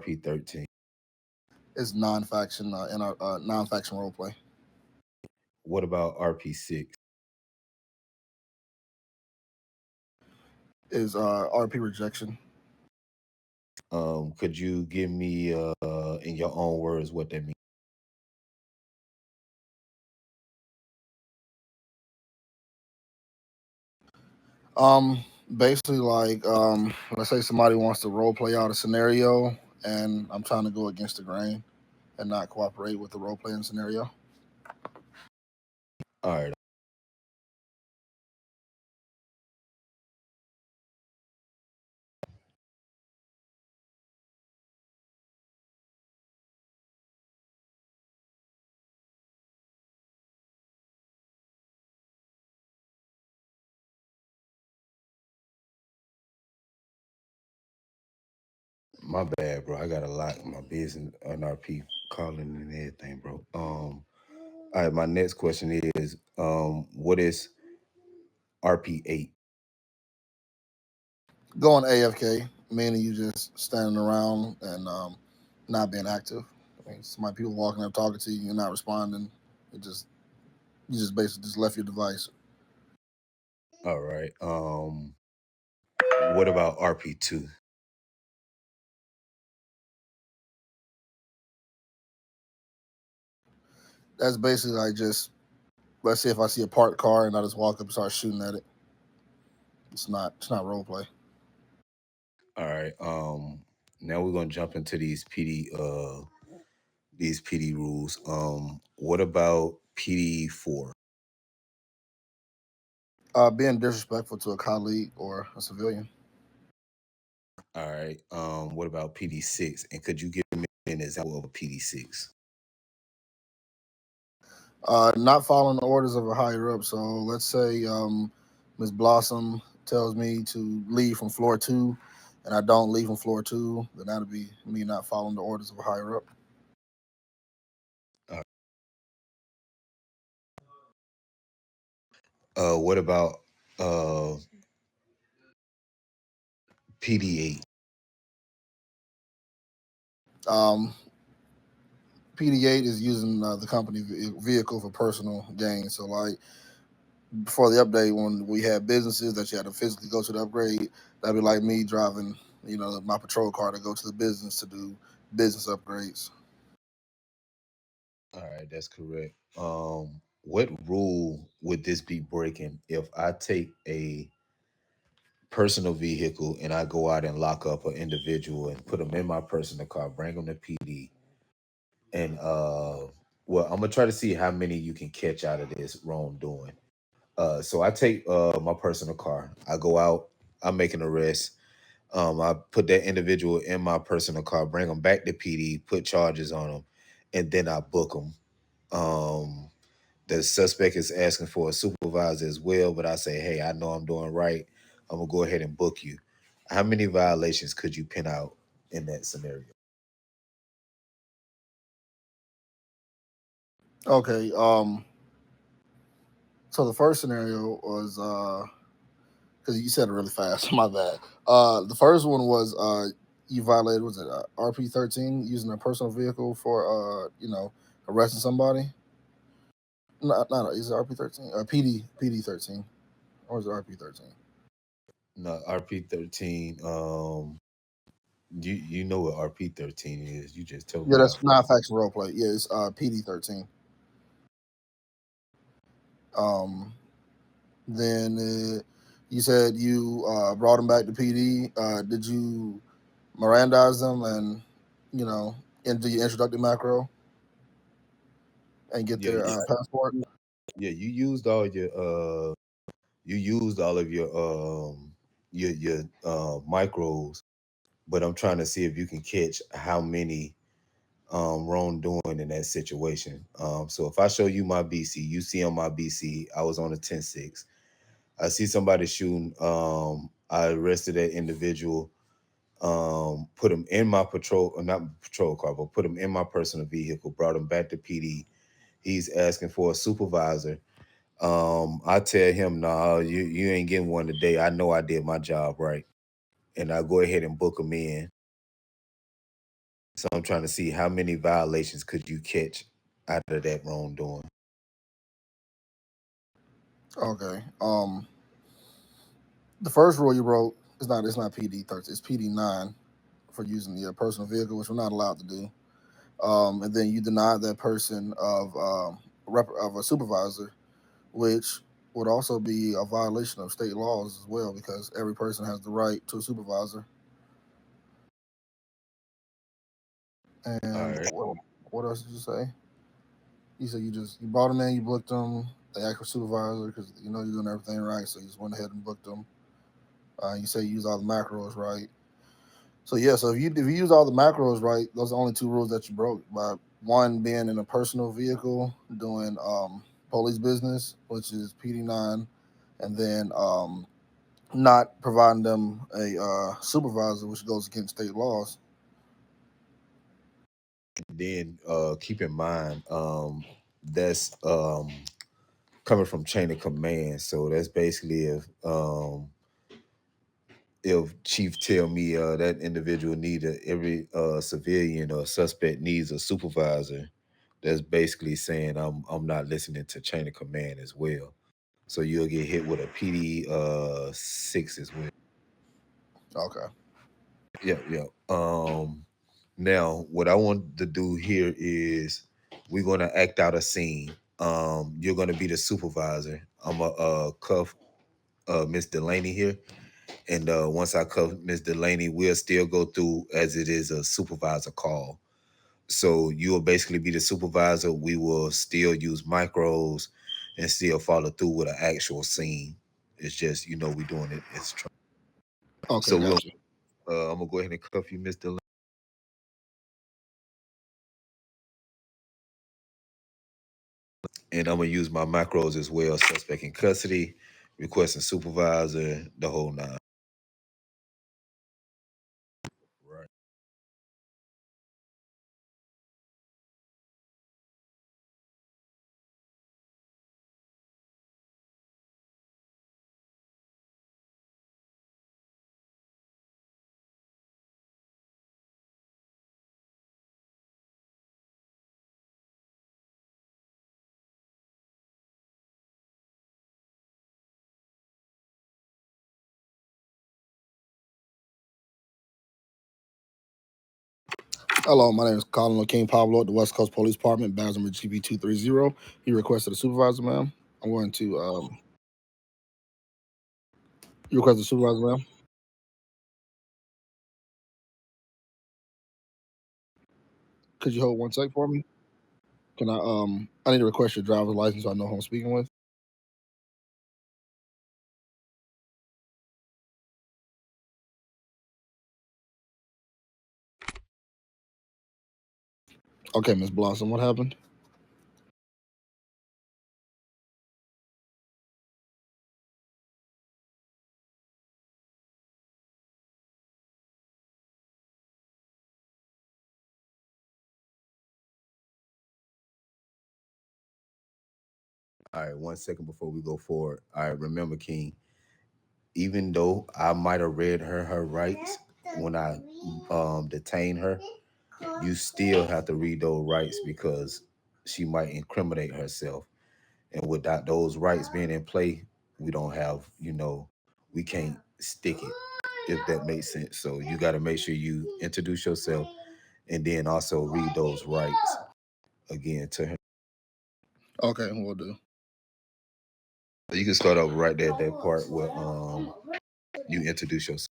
RP13? It's non-faction in our non-faction role play. What about RP6? Is RP rejection. Could you give me in your own words what that means? Basically, like, let's say somebody wants to role play out a scenario, and I'm trying to go against the grain and not cooperate with the role playing scenario. All right. My bad, bro. I got a lot in my business on RP calling and everything, bro. All right, my next question is what is RP8? Going AFK, meaning you just standing around and not being active. I mean, some people walking up talking to you, you're not responding. It just you just basically just left your device. All right. What about RP2? That's basically like just, let's say if I see a parked car and I just walk up and start shooting at it. It's not role play. All right. Now we're gonna jump into these PD rules. What about PD4? Being disrespectful to a colleague or a civilian. All right. What about PD6? And could you give me an example of a PD6? Not following the orders of a higher up. So let's say Ms. Blossom tells me to leave from floor two, and I don't leave from floor two, then that'll be me not following the orders of a higher up. Uh, what about uh PD8? Um, PD8 is using the company vehicle for personal gain. So like before the update, when we had businesses that you had to physically go to the upgrade, that'd be like me driving, my patrol car to go to the business to do business upgrades. All right, that's correct. What rule would this be breaking if I take a personal vehicle and I go out and lock up an individual and put them in my personal car, bring them to PD, and well, I'm gonna try to see how many you can catch out of this wrongdoing. So I take my personal car, I go out, I make an arrest. I put that individual in my personal car, bring them back to PD, put charges on them, and then I book them. Um, the suspect is asking for a supervisor as well, but I say, hey, I know I'm doing right. I'm gonna go ahead and book you. How many violations could you pin out in that scenario? Okay. So the first scenario was because you said it really fast. My bad. The first one was you violated, was it RP13, using a personal vehicle for arresting somebody? Not is it RP13? PD 13, or is it RP 13? No, RP13. You know what RP13 is? You just told Yeah, me. I that's forgot. not faction role play. Yeah, it's PD 13. Um, then you said you brought them back to PD. Did you Mirandize them and you know into your introductory macro and get Yeah, their passport? yeah. You used all of your micros, but I'm trying to see if you can catch how many wrongdoing in that situation. So if I show you my BC, you see on my BC, I was on a 10-6. I see somebody shooting. I arrested that individual. Put him in my patrol, not patrol car, but put him in my personal vehicle. Brought him back to PD. He's asking for a supervisor. I tell him, "Nah, you ain't getting one today. I know I did my job right," and I go ahead and book him in. So I'm trying to see how many violations could you catch out of that wrongdoing. Okay. The first rule you wrote is not PD 13. It's PD 9 for using the personal vehicle, which we're not allowed to do. And then you denied that person of of a supervisor, which would also be a violation of state laws as well, because every person has the right to a supervisor. All And right. what else did you say? You said you brought them in, you booked them. They asked for supervisor because you know you're doing everything right, so you just went ahead and booked them. You say you use all the macros right. So yeah, so if you use all the macros right, those are the only two rules that you broke. By one being in a personal vehicle doing police business, which is PD 9, and then not providing them a supervisor, which goes against state laws. Then keep in mind, that's coming from chain of command. So that's basically if chief tell me that individual every civilian or suspect needs a supervisor, that's basically saying I'm not listening to chain of command as well. So you'll get hit with a PD 6 as well. Okay. Yeah, yeah. Now what I want to do here is we're gonna act out a scene. You're gonna be the supervisor. I'm a cuff Miss Delaney here. And once I cuff Miss Delaney, we'll still go through as it is a supervisor call. So you will basically be the supervisor. We will still use micros and still follow through with an actual scene. It's just, we doing it. Okay, So gotcha. I'm gonna go ahead and cuff you, Miss Delaney. And I'm gonna use my macros as well. Suspect in custody, requesting supervisor, the whole nine. Right. Hello, my name is Colin King Pablo at the West Coast Police Department, badge number GB230. You requested a supervisor, ma'am. I'm going to you requested a supervisor, ma'am. Could you hold one sec for me? Can I need to request your driver's license so I know who I'm speaking with. Okay, Miss Blossom, what happened? All right, 1 second before we go forward. All right, remember, King, even though I might have read her rights when I detained her, you still have to read those rights because she might incriminate herself. And without those rights being in play, we don't have, we can't stick it, if that makes sense. So you got to make sure you introduce yourself and then also read those rights again to her. Okay, we'll do. You can start over right there at that part where you introduce yourself.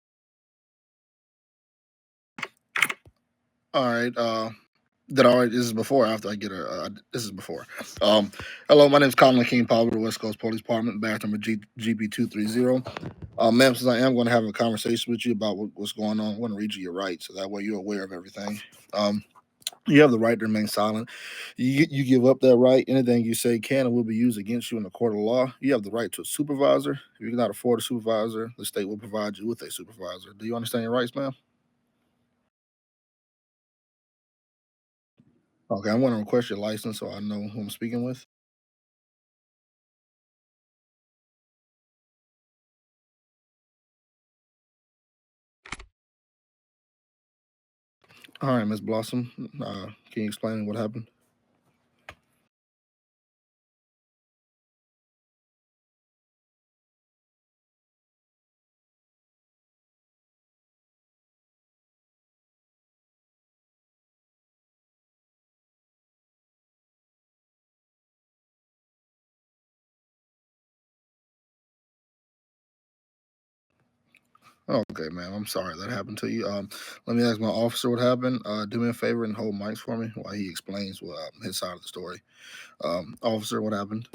All right. Did I already? This is before or after I get her. This is before. Um, Hello, my name is Colin King Powell, the West Coast Police Department, badge number GB230. Ma'am, since I am going to have a conversation with you about what's going on, I want to read you your rights so that way you're aware of everything. Um, you have the right to remain silent. You give up that right. Anything you say can and will be used against you in the court of law. You have the right to a supervisor. If you cannot afford a supervisor, the state will provide you with a supervisor. Do you understand your rights, ma'am? Okay, I'm going to request your license so I know who I'm speaking with. All right, Miss Blossom, can you explain what happened? Okay, man. I'm sorry that happened to you. Let me ask my officer what happened. Do me a favor and hold mics for me while he explains what his side of the story. Officer, what happened?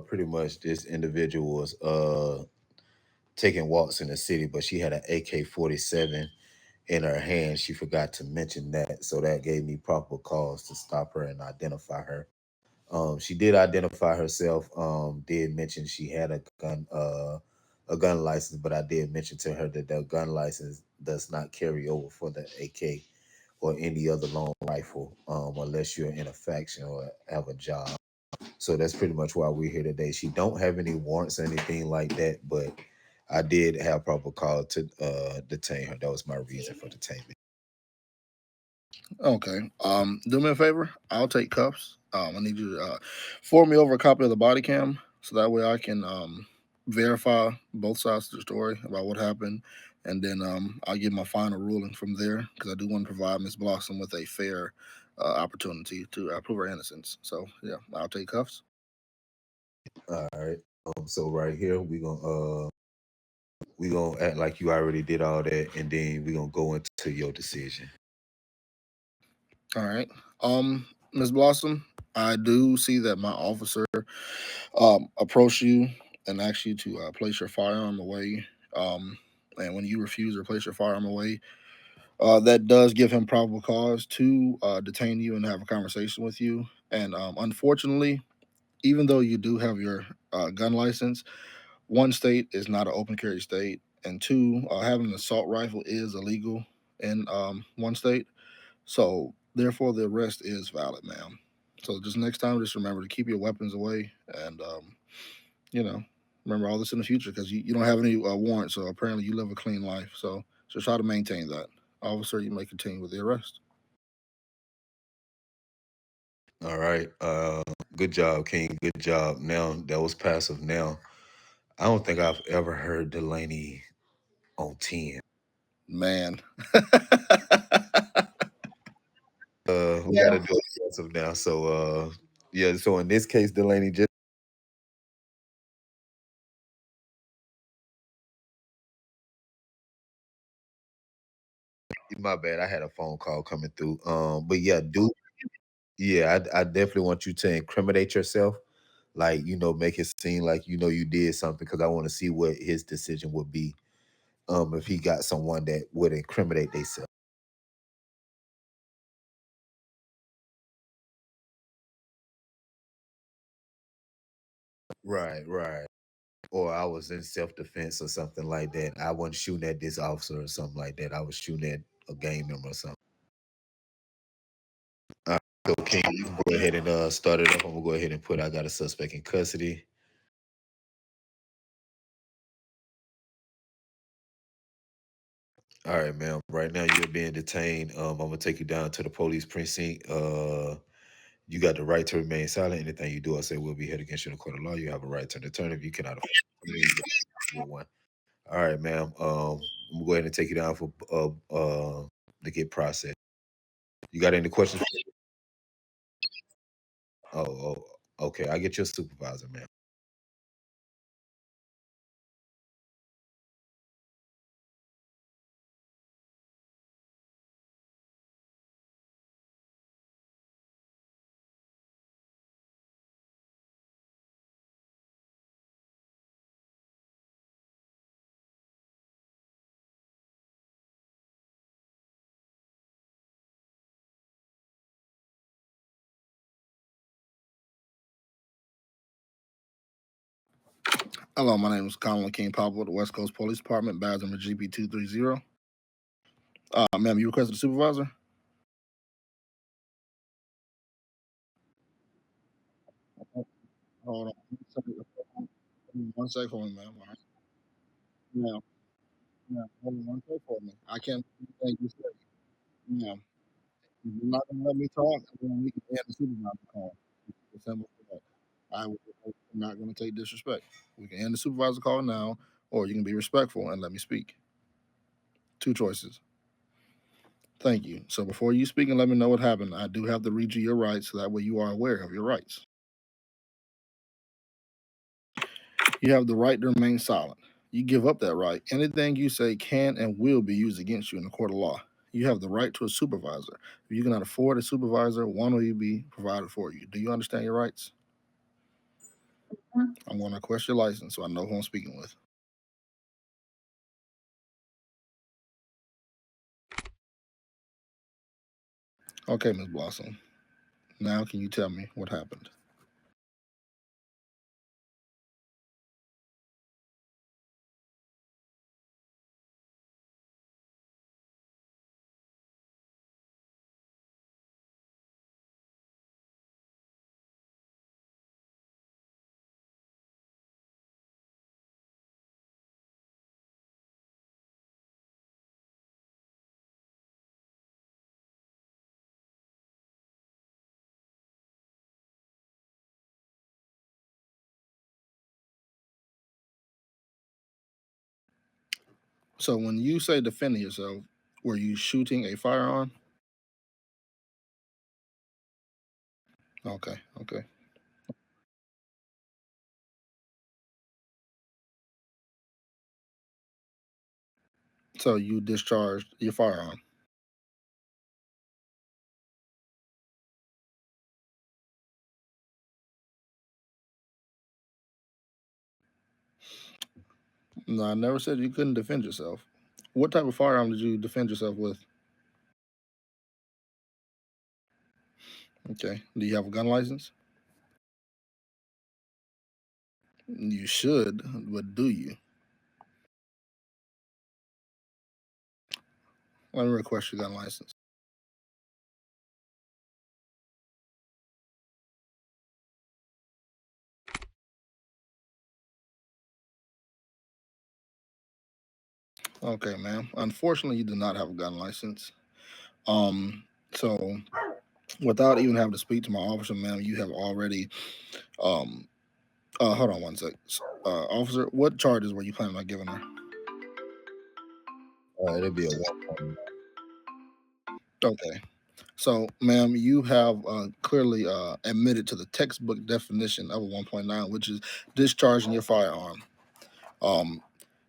Pretty much this individual was taking walks in the city, but she had an AK-47 in her hand. She forgot to mention that, so that gave me probable cause to stop her and identify her. She did identify herself. Did mention she had a gun license, but I did mention to her that the gun license does not carry over for the AK or any other long rifle, unless you're in a faction or have a job. So that's pretty much why we're here today. She don't have any warrants or anything like that, but I did have probable cause to detain her. That was my reason for detainment. Okay. Do me a favor. I'll take cuffs. I need you to forward me over a copy of the body cam so that way I can verify both sides of the story about what happened, and then I'll give my final ruling from there because I do want to provide Miss Blossom with a fair opportunity to prove her innocence. So yeah, I'll take cuffs. All right. So right here we gonna act like you already did all that, and then we gonna go into your decision. All right. Miss Blossom, I do see that my officer approached you and asked you to place your firearm away. Um, and when you refuse to place your firearm away, that does give him probable cause to detain you and have a conversation with you. And unfortunately, even though you do have your gun license, one state is not an open carry state, and two, having an assault rifle is illegal in one state. So therefore, the arrest is valid, ma'am. So just next time, just remember to keep your weapons away, and you know, remember all this in the future because you don't have any warrants. So apparently, you live a clean life. So just try to maintain that. Officer, you may continue with the arrest. All right. Good job, King. Good job. Now that was passive. Now I don't think I've ever heard Delaney on 10. Man. We gotta do aggressive now. So yeah, so in this case, Delaney, just my bad. I had a phone call coming through. But yeah, yeah, I definitely want you to incriminate yourself. Like, make it seem like you did something because I want to see what his decision would be. If he got someone that would incriminate themselves. Right, right. Or I was in self defense or something like that. I wasn't shooting at this officer or something like that. I was shooting at a gang member or something. All right, so King, you can go ahead and start it up. I'm gonna go ahead and put I got a suspect in custody. All right, ma'am. Right now you're being detained. I'm gonna take you down to the police precinct. You got the right to remain silent. Anything you do or say will be held against you in a court of law. You have a right to an attorney if you cannot afford one. All right, ma'am. I'm gonna go ahead and take you down for to get processed. You got any questions? Oh, okay. I get your supervisor, ma'am. Hello, my name is Colin King Papa with the West Coast Police Department, badge number GB230. Ma'am, you requested a supervisor? Hold on. 1 second for me, ma'am. All right. Now, hold on 1 second for me. I can't. Thank you, sir. Yeah. If you're not gonna let me talk, then we can end the supervisor call. It's simple as that. I'm not gonna take disrespect. We can end the supervisor call now, or you can be respectful and let me speak. Two choices. Thank you. So before you speak and let me know what happened, I do have to read you your rights so that way you are aware of your rights. You have the right to remain silent. You give up that right. Anything you say can and will be used against you in the court of law. You have the right to a supervisor. If you cannot afford a supervisor, one will be provided for you. Do you understand your rights? I'm going to request your license so I know who I'm speaking with. Okay, Ms. Blossom. Now, can you tell me what happened? So, when you say defending yourself, were you shooting a firearm? Okay, okay. So, you discharged your firearm. No, I never said you couldn't defend yourself. What type of firearm did you defend yourself with? Okay. Do you have a gun license? You should, but do you? Let me request your gun license. Okay, ma'am. Unfortunately, you do not have a gun license. So without even having to speak to my officer, ma'am, you have already hold on one sec. Officer, what charges were you planning on giving her? It'll be a 1 point. Okay. So, ma'am, you have clearly admitted to the textbook definition of a 1.9, which is discharging your firearm. Um,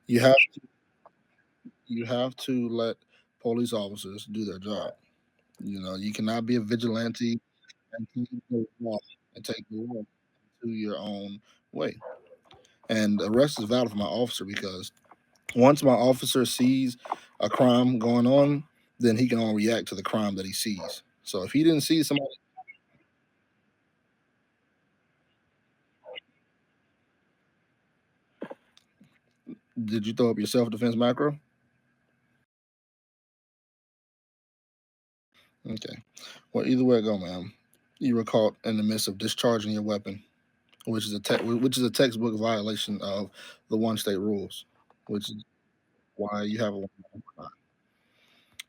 you have you have to let police officers do their job. You know, you cannot be a vigilante and take the law to your own way. And arrest is valid for my officer because once my officer sees a crime going on, then he can only react to the crime that he sees. So if he didn't see somebody, did you throw up your self defense macro? Okay. Well, either way it go, ma'am, you were caught in the midst of discharging your weapon, which is a textbook violation of the one state rules, which is why you have a.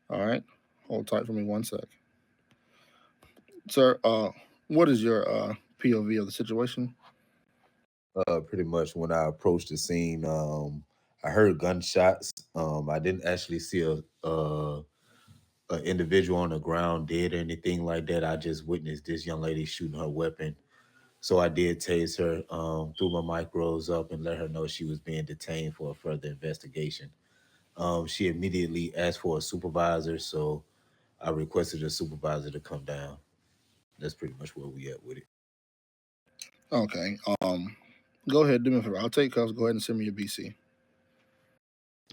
All right. Hold tight for me one sec, sir. What is your POV of the situation? Pretty much when I approached the scene, I heard gunshots. I didn't actually see a individual on the ground dead or anything like that. I just witnessed this young lady shooting her weapon. So I did tase her, threw my micros up and let her know she was being detained for a further investigation. She immediately asked for a supervisor, so I requested a supervisor to come down. That's pretty much where we at with it. Okay. Go ahead, do me a favor. I'll take cuffs. Go ahead and send me your BC.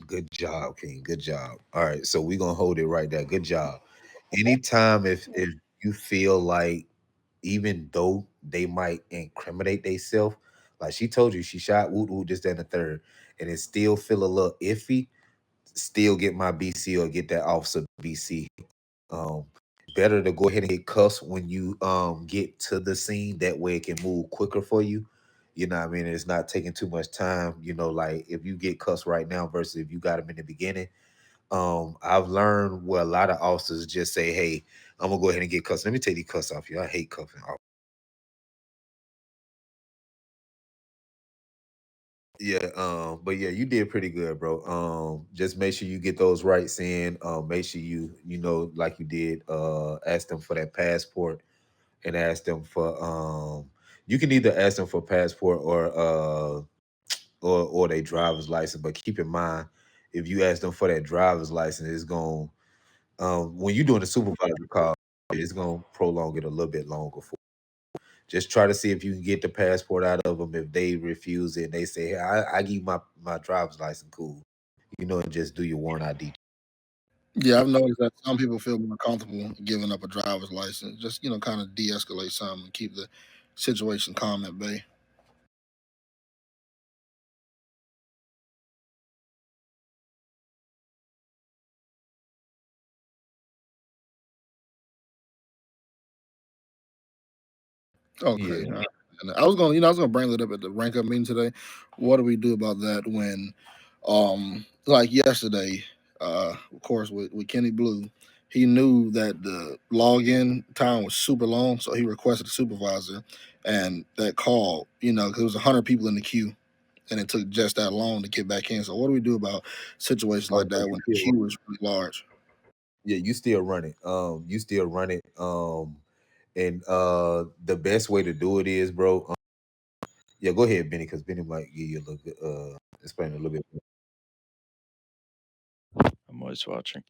Good job, King. Good job. All right, so we're gonna hold it right there. Good job. Anytime if you feel like even though they might incriminate themselves, like she told you she shot woot woot just then the third, and it still feel a little iffy, still get my BC or get that officer BC. Um, better to go ahead and get cuffs when you get to the scene. That way it can move quicker for you. You know what I mean? It's not taking too much time. You know, like if you get cuffs right now versus if you got them in the beginning, I've learned where a lot of officers just say, "Hey, I'm gonna go ahead and get cuffs. Let me take these cuffs off you. I hate cuffing." Yeah, but yeah, you did pretty good, bro. Just make sure you get those rights in. Make sure like you did, ask them for that passport and ask them for you can either ask them for passport or their driver's license, but keep in mind if you ask them for that driver's license, it's going when you're doing the supervisor call, it's gonna prolong it a little bit longer for. Just try to see if you can get the passport out of them. If they refuse it, and they say, "Hey, I give you my driver's license, cool," and just do your warrant ID. Yeah, I've noticed that some people feel more comfortable giving up a driver's license, just kind of de-escalate something and keep the situation calm at bay. Okay. Yeah, And I was gonna bring that up at the rank up meeting today. What do we do about that when, like yesterday, of course, with Kenny Blue, he knew that the login time was super long, so he requested a supervisor, and that call, 'cause there was 100 people in the queue, and it took just that long to get back in. So what do we do about situations oh like no, that you when the still run. queue is really large? Yeah, you still run it. You still run it. And the best way to do it is, bro. Yeah, go ahead, Benny, because Benny might give you a little bit, explain a little bit. I'm always watching.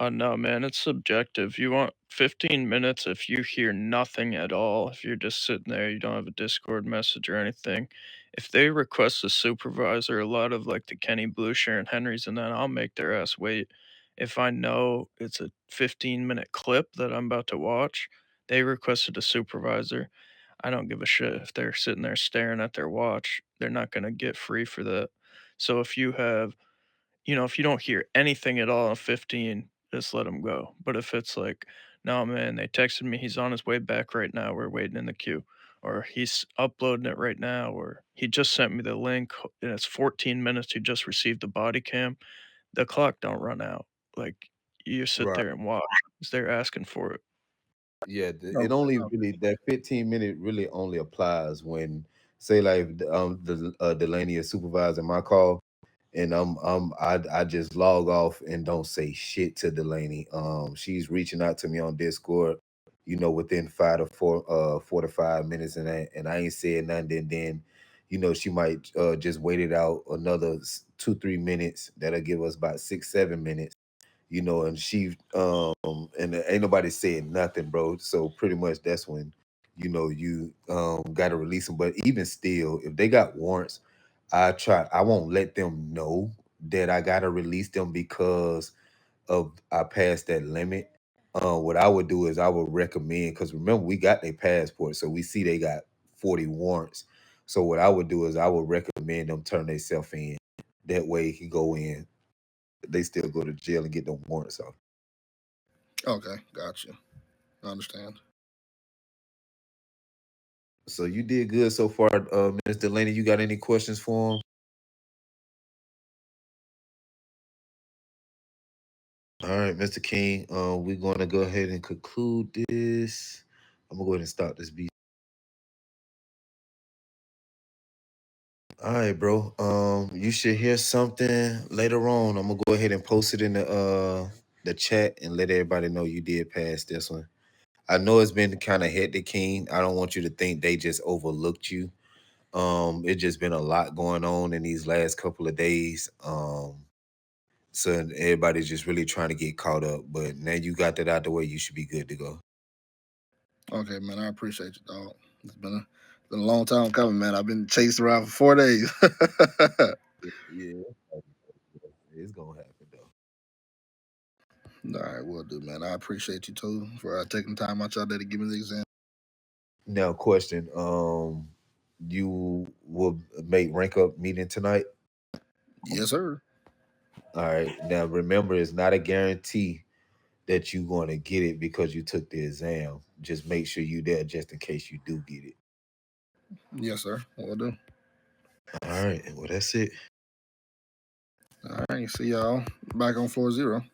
No, man, it's subjective. You want 15 minutes if you hear nothing at all. If you're just sitting there, you don't have a Discord message or anything. If they request a supervisor, a lot of like the Kenny Blue, Sharon Henrys, and then I'll make their ass wait. If I know it's a 15-minute clip that I'm about to watch, they requested a supervisor. I don't give a shit if they're sitting there staring at their watch. They're not going to get free for that. So if you don't hear anything at all in 15, just let him go. But if it's like, no, man, they texted me, he's on his way back right now. We're waiting in the queue. Or he's uploading it right now. Or he just sent me the link and it's 14 minutes. He just received the body cam. The clock don't run out. Like you sit Right. there and watch 'cause they're asking for it. Yeah, No, it only really that 15-minute really only applies when, say, like the Delaney is supervising my call, and I just log off and don't say shit to Delaney. She's reaching out to me on Discord, within 4 to 5 minutes, and I ain't said nothing. Then, she might just wait it out another 2 3 minutes. That'll give us about 6 7 minutes. And she and ain't nobody saying nothing, bro. So pretty much that's when you gotta release them. But even still, if they got warrants, I won't let them know that I gotta release them because of I passed that limit. What I would do is I would recommend, because remember we got their passport, so we see they got 40 warrants. So what I would do is I would recommend them turn themselves in. That way he go in, they still go to jail and get them warrants off. okay, gotcha. I understand. So you did good so far, Miss Delaney. You got any questions for him? All right, Mr. King. We're going to go ahead and conclude this. I'm gonna go ahead and stop this beat. All right, bro. You should hear something later on. I'm gonna go ahead and post it in the chat and let everybody know you did pass this one. I know it's been kind of hectic, King. I don't want you to think they just overlooked you. It just been a lot going on in these last couple of days. So everybody's just really trying to get caught up. But now you got that out the way, you should be good to go. Okay, man, I appreciate you, dog. It's been a long time coming, man. I've been chased around for 4 days. Yeah, it's gonna happen though. All right, will do, man. I appreciate you too for taking time out your day to give me the exam. Now, question: you will make rank up meeting tonight? Yes, sir. All right. Now, remember, it's not a guarantee that you're going to get it because you took the exam. Just make sure you there just in case you do get it. Yes, sir. Will do. All right. Well, that's it. All right, see y'all back on floor 0.